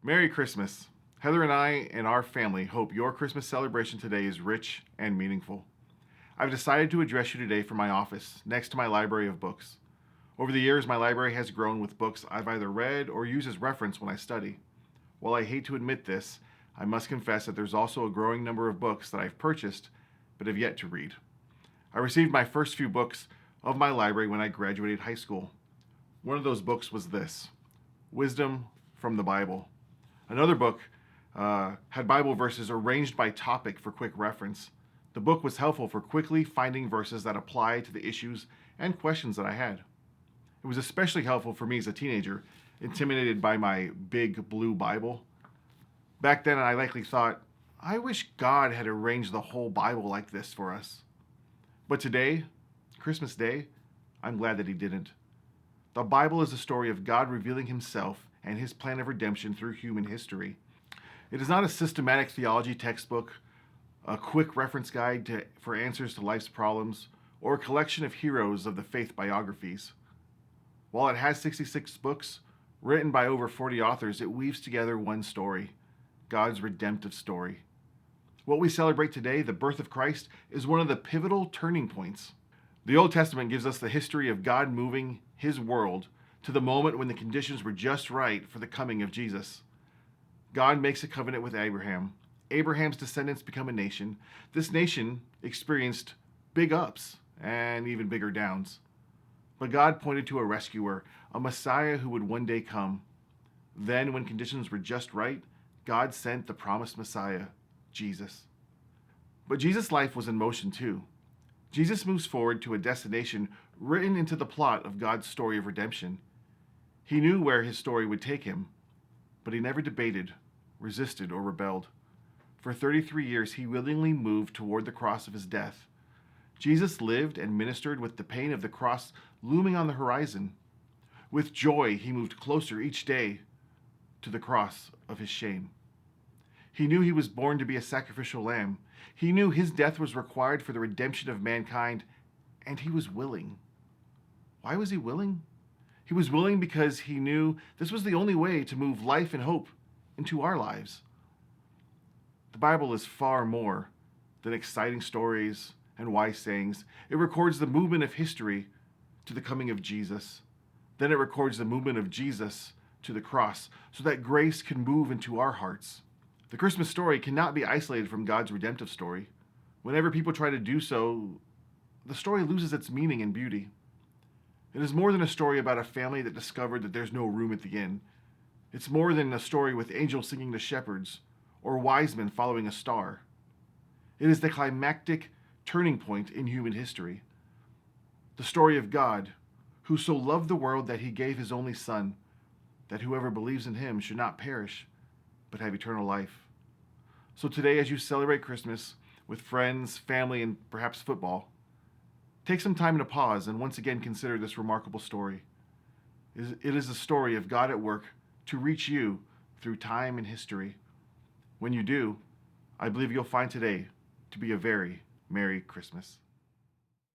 Merry Christmas. Heather and I and our family hope your Christmas celebration today is rich and meaningful. I've decided to address you today from my office, next to my library of books. Over the years, my library has grown with books I've either read or use as reference when I study. While I hate to admit this, I must confess that there's also a growing number of books that I've purchased but have yet to read. I received my first few books of my library when I graduated high school. One of those books was this, Wisdom from the Bible. Another book had Bible verses arranged by topic for quick reference. The book was helpful for quickly finding verses that apply to the issues and questions that I had. It was especially helpful for me as a teenager, intimidated by my big blue Bible. Back then, I likely thought, I wish God had arranged the whole Bible like this for us. But today, Christmas Day, I'm glad that He didn't. The Bible is a story of God revealing Himself and His plan of redemption through human history. It is not a systematic theology textbook, a quick reference guide for answers to life's problems, or a collection of heroes of the faith biographies. While it has 66 books, written by over 40 authors, it weaves together one story, God's redemptive story. What we celebrate today, the birth of Christ, is one of the pivotal turning points. The Old Testament gives us the history of God moving His world to the moment when the conditions were just right for the coming of Jesus. God makes a covenant with Abraham. Abraham's descendants become a nation. This nation experienced big ups and even bigger downs. But God pointed to a rescuer, a Messiah who would one day come. Then, when conditions were just right, God sent the promised Messiah, Jesus. But Jesus' life was in motion too. Jesus moves forward to a destination written into the plot of God's story of redemption. He knew where His story would take Him, but He never debated, resisted, or rebelled. For 33 years, He willingly moved toward the cross of His death. Jesus lived and ministered with the pain of the cross looming on the horizon. With joy, He moved closer each day to the cross of His shame. He knew He was born to be a sacrificial lamb. He knew His death was required for the redemption of mankind, and He was willing. Why was He willing? He was willing because He knew this was the only way to move life and hope into our lives. The Bible is far more than exciting stories and wise sayings. It records the movement of history to the coming of Jesus. Then it records the movement of Jesus to the cross so that grace can move into our hearts. The Christmas story cannot be isolated from God's redemptive story. Whenever people try to do so, the story loses its meaning and beauty. It is more than a story about a family that discovered that there's no room at the inn. It's more than a story with angels singing to shepherds or wise men following a star. It is the climactic turning point in human history. The story of God, who so loved the world that He gave His only Son, that whoever believes in Him should not perish, but have eternal life. So today, as you celebrate Christmas with friends, family, and perhaps football, take some time to pause and once again consider this remarkable story. It is the story of God at work to reach you through time and history. When you do, I believe you'll find today to be a very Merry Christmas.